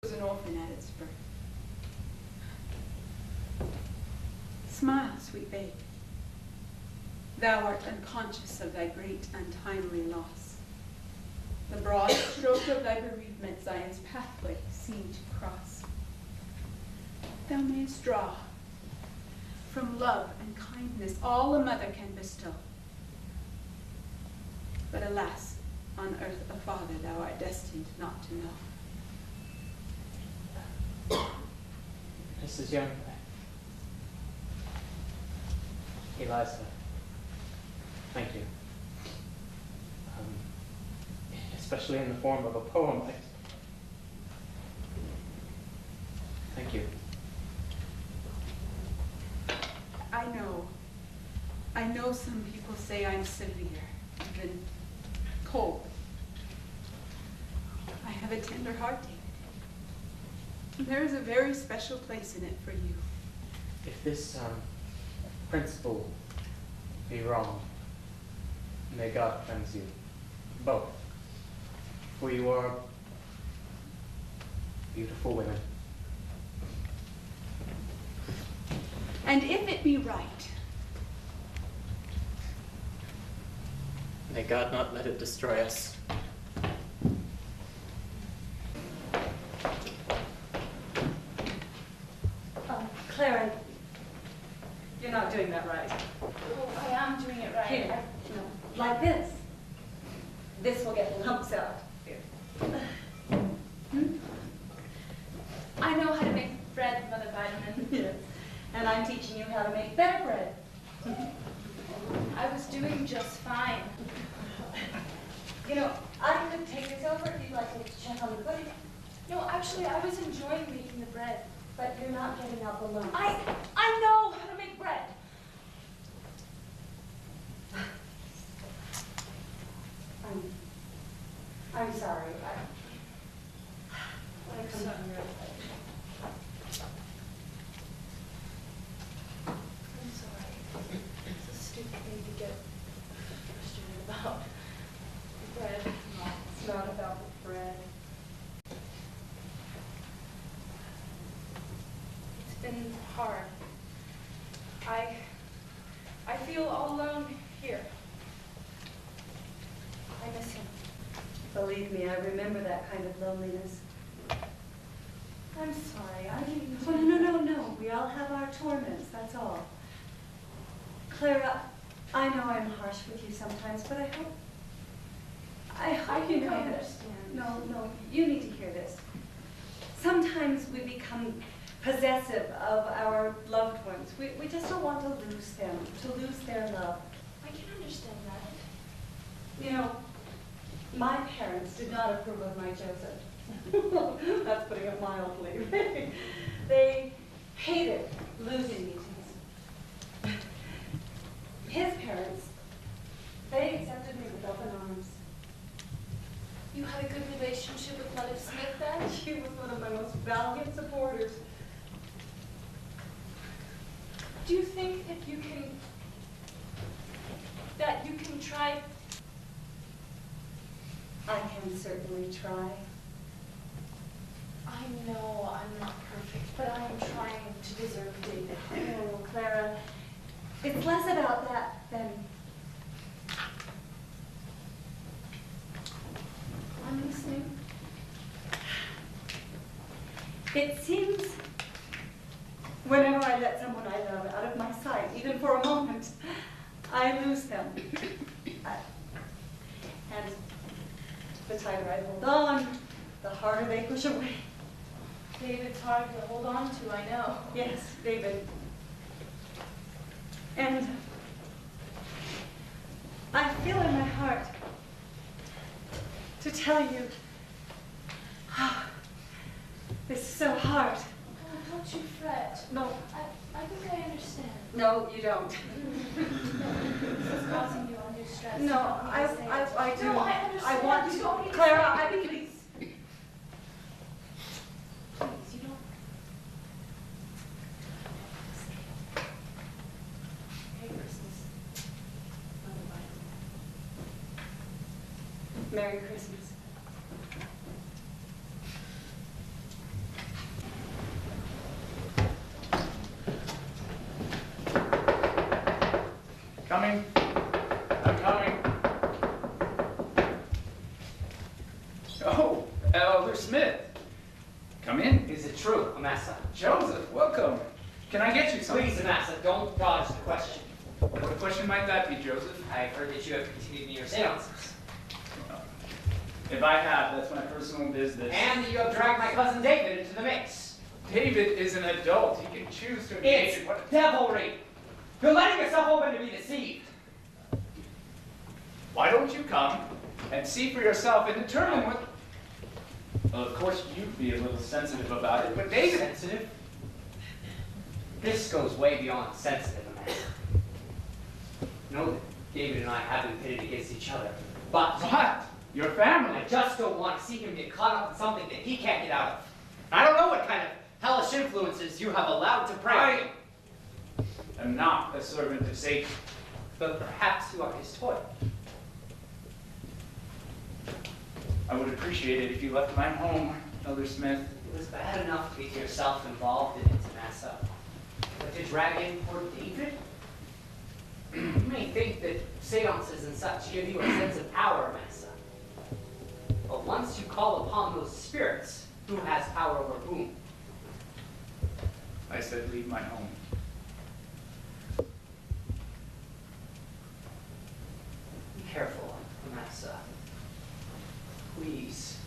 was an orphan at its birth. Smile, sweet babe. Thou art unconscious of thy great untimely loss. The broad stroke of thy bereavement Zion's pathway seemed to cross. Thou mayest draw from love and kindness all a mother can bestow. But alas, on earth a father thou art destined not to know. Mrs. Young, Eliza, thank you. Especially in the form of a poem. Thank you. I know some people say I'm severe, even cold. I have a tender heart, David. And there is a very special place in it for you. If this principle be wrong, may God cleanse you both. For you are beautiful women. And if it be right, may God not let it destroy us. Clara, you're not doing that right. Oh, I am doing it right. Here, no, like this. This will get the lumps out. Here. I know how to make bread, Mother Vitamin. Yes. And I'm teaching you how to make better bread. I was doing just fine. You know, I could take this over if you'd like to check on the pudding. No, actually, I was enjoying making the bread. But you're not getting out the lumps. I know how to make bread. I'm sorry. I'm sorry. I'm sorry. It's a stupid thing to get frustrated about. Bread. No, it's not about the bread. It's been hard. I feel all alone here. I miss him. Believe me, I remember that kind of loneliness. I'm sorry. I didn't. Oh, no. We all have our torments, that's all. Clara, I know I'm harsh with you sometimes, but I hope you know I that. understand. No, you need to hear this. Sometimes we become possessive of our loved ones. We just don't want to lose them, to lose their love. I can understand that. You know, my parents did not approve of my Joseph. That's putting it mildly. They hated losing me to him. His parents, they accepted me with open arms. You had a good relationship with Mother Smith then? She was one of my most valiant supporters. Do you think that you can try? I can certainly try. I know I'm not perfect, but I am trying to deserve David. Oh, Clara, it's less about that than... I'm listening. It seems whenever I let someone I love out of my sight, even for a moment, I lose them. And the tighter I hold on, the harder they push away. David's hard to hold on to, I know. Yes, David. And I feel in my heart to tell you, this is so hard. Oh, don't you fret. No. I think I understand. No, you don't. This is causing you undue stress. No, I do. No, I understand. I want You to. don't need to Clara, say it. please. Please, you don't. Merry Christmas. Merry Christmas. Coming. I'm coming. Oh, Elder Smith. Come in. Is it true, Amasa? Joseph, welcome. Can I get you something? Please, Amasa, don't dodge the question. What question might that be, Joseph? I've heard that you have continued in your seances. If I have, that's my personal business. And that you have dragged my cousin David into the mix. David is an adult. He can choose to engage It's in what... devilry. You're letting yourself open to be deceived. Why don't you come and see for yourself and determine what... Well, of course, you'd be a little sensitive about it, but David... Sensitive? This goes way beyond sensitive, Amasa. Know that David and I have been pitted against each other, but What? Your family? I just don't want to see him get caught up in something that he can't get out of. I don't know what kind of hellish influences you have allowed to prey. I am not a servant of Satan. But perhaps you are his toy. I would appreciate it if you left my home, Elder Smith. It was bad enough to get yourself involved in it, Massa. But to drag in poor David? You may think that seances and such give you a sense of power, Massa. But once you call upon those spirits, who has power over whom? I said leave my home. Be careful, Massa. Please.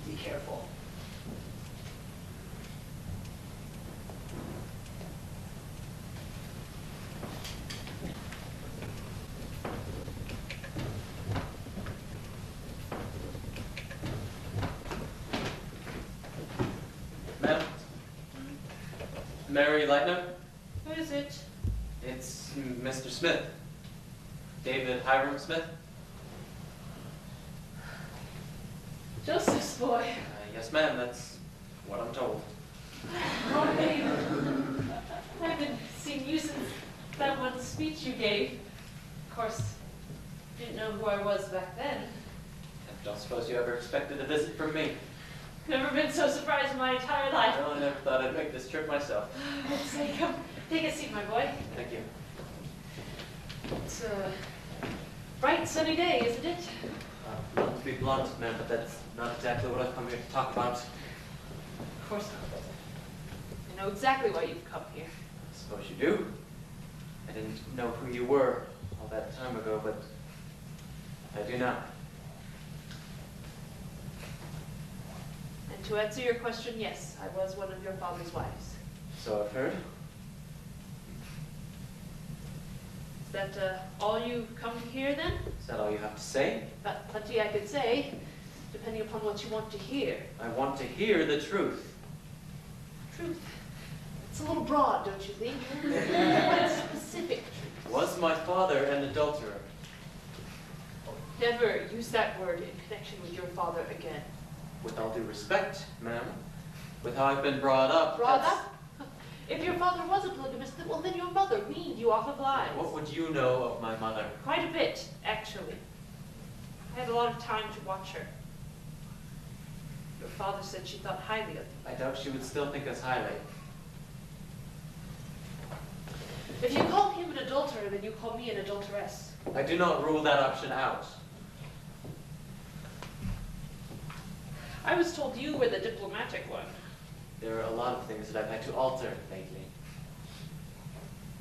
Be careful. Ma'am? Mary Lightner? Who is it? It's Mr. Smith. David Hiram Smith? Joseph's boy. Yes, ma'am, that's what I'm told. Oh, babe. I've been seeing you since that one speech you gave. Of course, didn't know who I was back then. I don't suppose you ever expected a visit from me. Never been so surprised in my entire life. Well, I never thought I'd make this trip myself. Let's say, come, take a seat, my boy. Thank you. It's a bright sunny day, isn't it? Not to be blunt, ma'am, but that's not exactly what I've come here to talk about. Of course not. I know exactly why you've come here. I suppose you do. I didn't know who you were all that time ago, but I do now. And to answer your question, yes, I was one of your father's wives. So I've heard. Is that all you come here then? Is that all you have to say? Got plenty I could say, depending upon what you want to hear. I want to hear the truth. Truth. It's a little broad, don't you think? What specific truth? Was my father an adulterer? Never use that word in connection with your father again. With all due respect, ma'am, with how I've been brought up. Brought that's- up? If your father was a polygamist, well then your mother weaned you off of lies. What would you know of my mother? Quite a bit, actually. I had a lot of time to watch her. Your father said she thought highly of you. I doubt she would still think us highly. If you call him an adulterer, then you call me an adulteress. I do not rule that option out. I was told you were the diplomatic one. There are a lot of things that I've had to alter lately.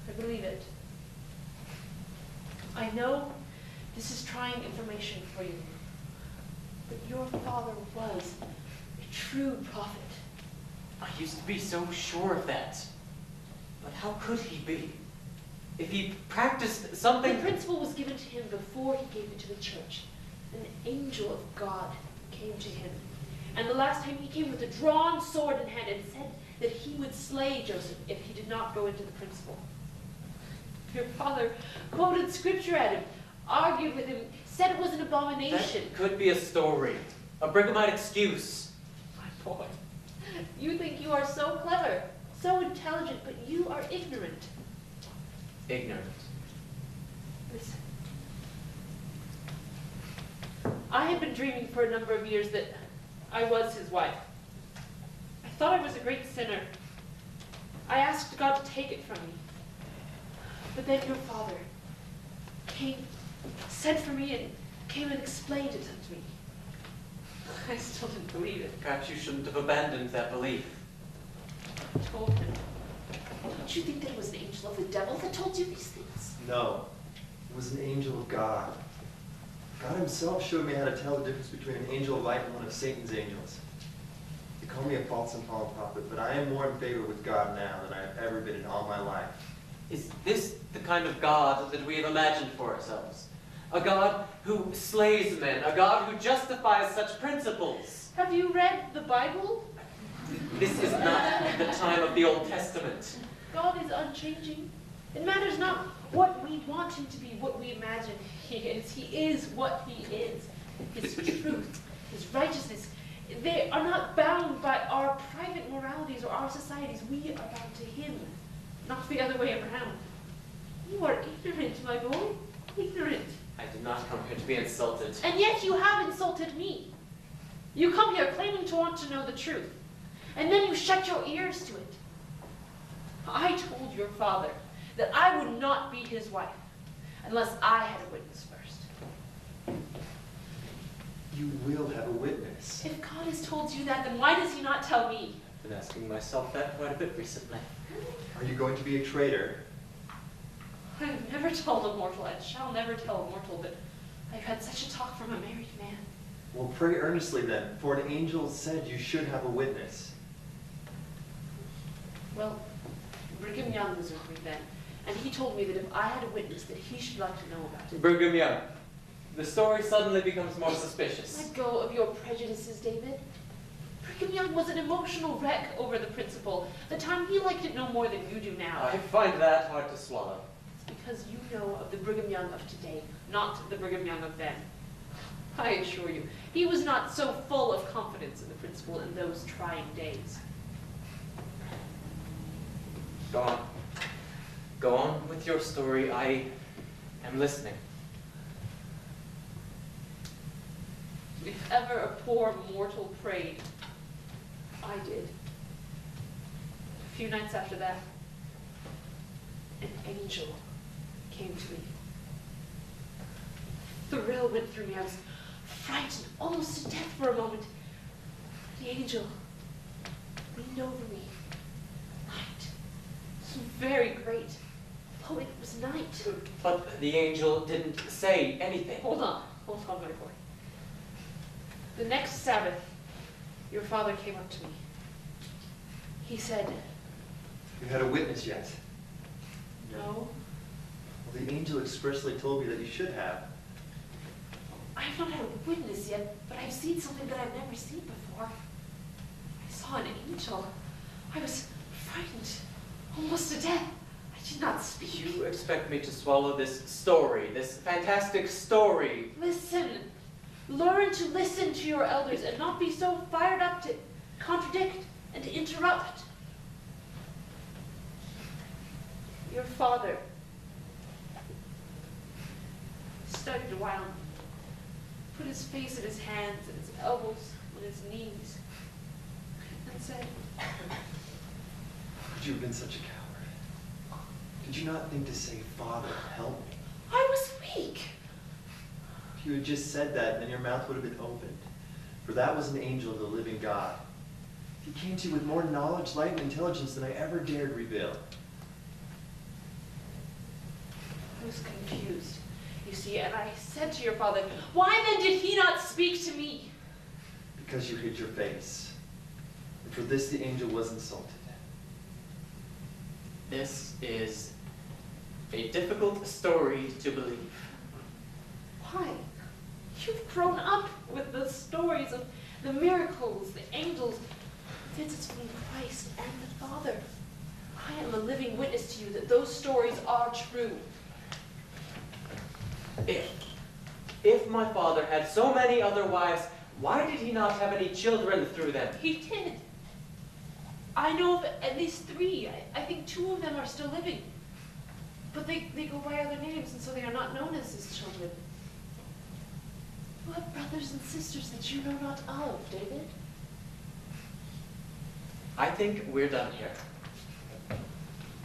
I believe it. I know this is trying information for you, but your father was a true prophet. I used to be so sure of that. But how could he be? If he practiced The something... principle was given to him before he gave it to the church. An angel of God came to him. And the last time he came with a drawn sword in hand and said that he would slay Joseph if he did not go into the principle. Your father quoted scripture at him, argued with him, said it was an abomination. That could be a story. A Brighamite excuse. My boy, you think you are so clever, so intelligent, but you are ignorant. Ignorant. Listen. I had been dreaming for a number of years that I was his wife. I thought I was a great sinner. I asked God to take it from me. But then your father sent for me and came and explained it to me. I still didn't believe it. Perhaps you shouldn't have abandoned that belief. I told him. Don't you think that it was an angel of the devil that told you these things? No, it was an angel of God. God himself showed me how to tell the difference between an angel of light and one of Satan's angels. They call me a false and fallen prophet, but I am more in favor with God now than I have ever been in all my life. Is this the kind of God that we have imagined for ourselves? A God who slays men, a God who justifies such principles. Have you read the Bible? This is not the time of the Old Testament. God is unchanging. It matters not what we want him to be, what we imagine he is. He is what he is. His truth, his righteousness, they are not bound by our private moralities or our societies. We are bound to him, not the other way around. You are ignorant, my boy. Ignorant. I did not come here to be insulted. And yet you have insulted me. You come here claiming to want to know the truth, and then you shut your ears to it. I told your father that I would not be his wife unless I had a witness first. You will have a witness. If God has told you that, then why does he not tell me? I've been asking myself that quite a bit recently. Are you going to be a traitor? I have never told a mortal, and shall never tell a mortal, but I've had such a talk from a married man. Well, pray earnestly then, for an angel said you should have a witness. Well, Brigham Young was with me then, and he told me that if I had a witness, that he should like to know about it. Brigham Young. The story suddenly becomes more suspicious. Let go of your prejudices, David. Brigham Young was an emotional wreck over the principle. The time he liked it no more than you do now. I find that hard to swallow. It's because you know of the Brigham Young of today, not the Brigham Young of then. I assure you, he was not so full of confidence in the principle in those trying days. Go on. Go on with your story. I am listening. If ever a poor mortal prayed, I did. A few nights after that, an angel came to me. Thrill went through me. I was frightened almost to death for a moment. The angel leaned over me. Light. It was very great. Oh, it was night. But the angel didn't say anything. Hold on, my boy. The next Sabbath, your father came up to me. He said, You had a witness yet? no, Well, the angel expressly told me that you should have. I have not had a witness yet, but I've seen something that I've never seen before. I saw an angel. I was frightened, almost to death. I did not speak. You expect me to swallow this story, this fantastic story? Listen. Learn to listen to your elders and not be so fired up to contradict and to interrupt. Your father studied a while, put his face in his hands and his elbows on his knees, and said, How could you have been such a coward? Did you not think to say, Father, help me? I was weak. If you had just said that, then your mouth would have been opened. For that was an angel of the living God. He came to you with more knowledge, light, and intelligence than I ever dared reveal. I was confused, you see, and I said to your father, why then did he not speak to me? Because you hid your face. And for this the angel was insulted. This is a difficult story to believe. Why? You've grown up with the stories of the miracles, the angels, visits from Christ and the Father. I am a living witness to you that those stories are true. If my father had so many other wives, why did he not have any children through them? He did. I know of at least 3. I think 2 of them are still living. But they go by other names, and so they are not known as his children. You have brothers and sisters that you know not of, David. I think we're done here.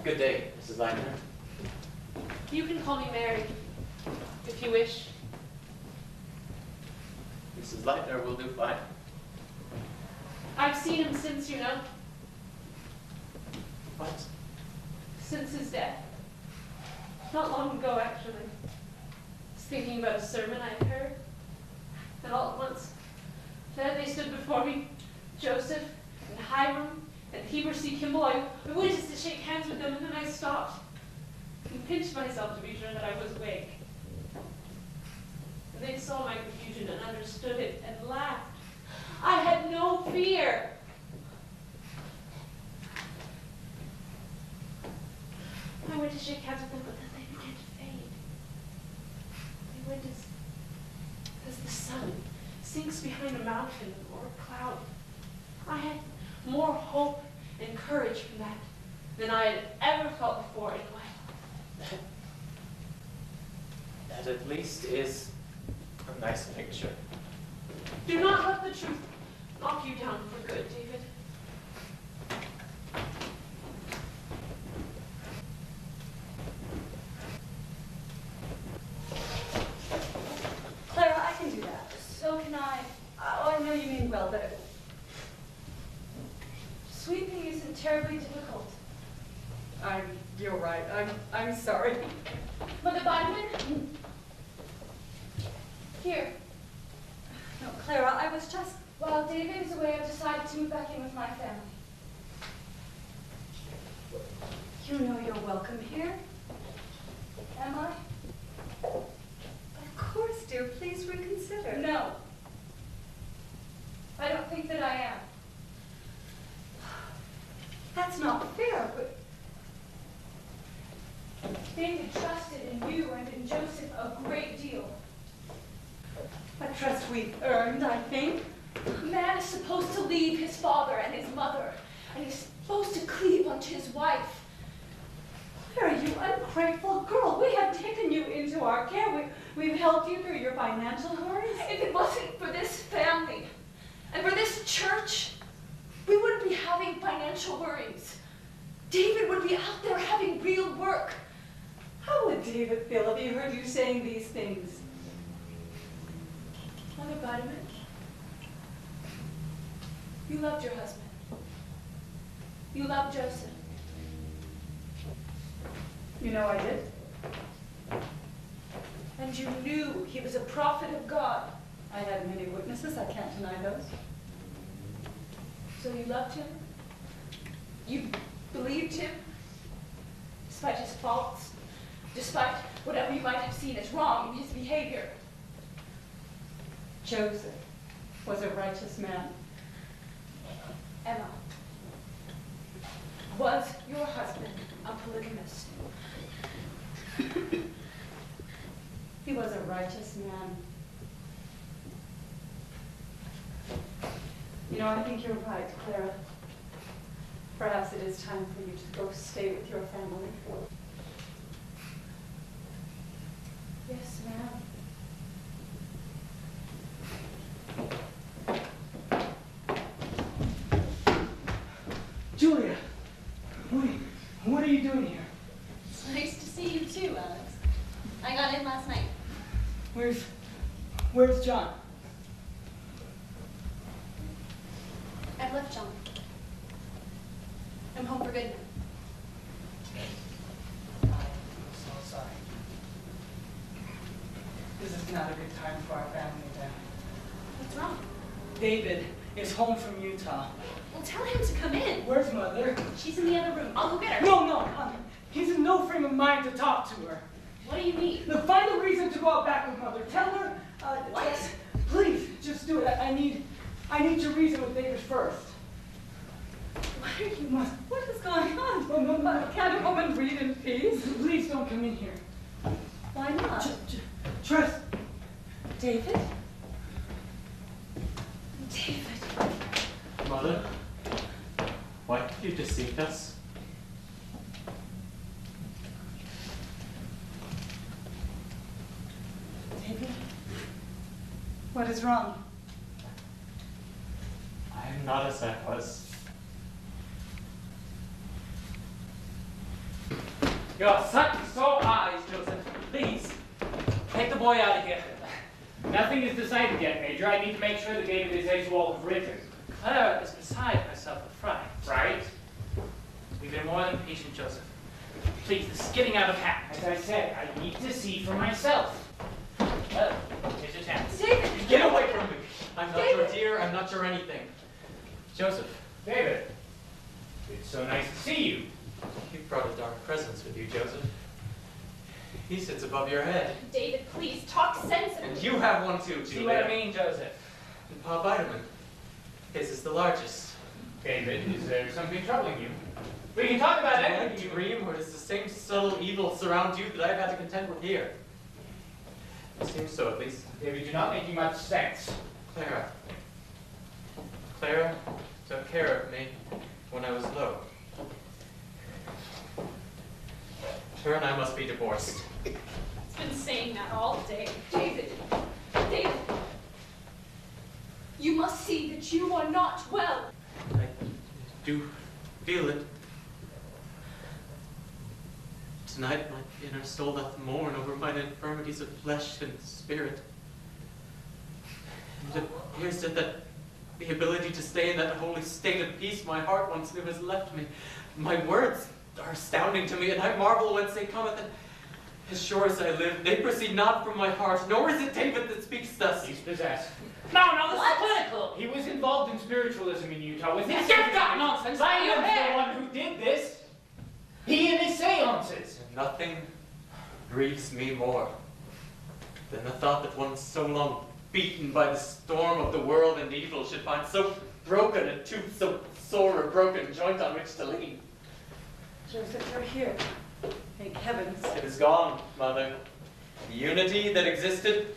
Good day, Mrs. Leitner. You can call me Mary, if you wish. Mrs. Leitner will do fine. I've seen him since, you know, What? since his death. Not long ago, actually. I was thinking about a sermon I had heard. And all at once, there they stood before me, Joseph and Hiram and Heber C. Kimball. I went just to shake hands with them, and then I stopped and pinched myself to be sure that I was awake. And they saw my confusion and understood it and laughed. I had no fear. I went to shake hands with them, but then they began to fade. They went as the sun sinks behind a mountain or a cloud. I had more hope and courage from that than I had ever felt before in my life. That at least is a nice picture. Do not let the truth knock you down for good, David. Clara, I can do that. So can I. Oh, I know you mean well, but sweeping isn't terribly difficult. You're right. I'm sorry. Mother Bynum? Here. No, Clara, I was just... While David is away, I've decided to move back in with my family. You know you're welcome here. Am I? Of course, dear. Please reconsider. No. I don't think that I am. That's not fair, but David trusted in you and in Joseph a great deal. a trust we've earned, I think. A man is supposed to leave his father and his mother, and he's supposed to cleave unto his wife. Clara, you ungrateful girl. We have taken you into our care. We've helped you through your financial worries. If it wasn't for this family and for this church, we wouldn't be having financial worries. David would be out there having real work. How would David feel if he heard you saying these things? Mother Bynum, you loved your husband. You loved Joseph. You know I did. And you knew he was a prophet of God. I had many witnesses. I can't deny those. So you loved him? You believed him? Despite his faults? Despite whatever you might have seen as wrong in his behavior? Joseph was a righteous man. Emma, was your husband a polygamist? He was a righteous man. You know, I think you're right, Clara. Perhaps it is time for you to go stay with your family. Yes, ma'am. Julia, what are you doing here? It's nice to see you too, Alex. I got in last night. Where's John? I've left John. I'm home for good now. I'm so sorry. This is not a good time for our family then. What's wrong? David is home from Utah. Well, tell him to come in. Where's Mother? She's in the other room. I'll go get her. No, honey. He's in no frame of mind to talk to her. What do you mean? Look, find a reason to go out back with Mother. Tell her, What? please, just do it. I need to reason with David first. What are you? What is going on? Can't a woman read in peace? Please don't come in here. Why not? Trust. David? David. Mother, why have you deceived us? David? What is wrong? I am not as I was. Your son saw eyes, Joseph. Take the boy out of here. Nothing is decided yet, Major. I need to make sure that David is as you all have written. Clara is beside herself with fright. Right? We've been more than patient, Joseph. Please, this is getting out of hand. As I said, I need to see for myself. Well, here's your chance. David! Get away from me! I'm not your dear, I'm not your anything. Joseph, David, it's so nice to see you. you've brought a dark presence with you, Joseph. He sits above your head. David, please, talk sensibly. And you have one too, See what I Julia. mean, Joseph? And Pa Vitamin. His is the largest. David, is there something troubling you? We can talk about Do I anything. dream, or does the same subtle evil surround you that I've had to contend with here? It seems so, at least. David, you're not making much sense. Clara. Clara took care of me when I was low. Her and I must be divorced. It's been saying that all day. David, David, you must see that you are not well. I do feel it. Tonight my inner soul doth mourn over mine infirmities of flesh and spirit. And it appears that the ability to stay in that holy state of peace my heart once knew has left me. My words are astounding to me, and I marvel whence they cometh. And as sure as I live, they proceed not from my heart, nor is it David that speaks thus. He's possessed. No, this is political. He was involved in spiritualism in Utah. Was Get that nonsense out of your Vitam's the head. one who did this. He and his seances. Nothing grieves me more than the thought that one so long beaten by the storm of the world and evil should find so broken a tooth, so sore a broken joint on which to lean. Joseph, you're here. Thank heavens. It is gone, Mother. The unity that existed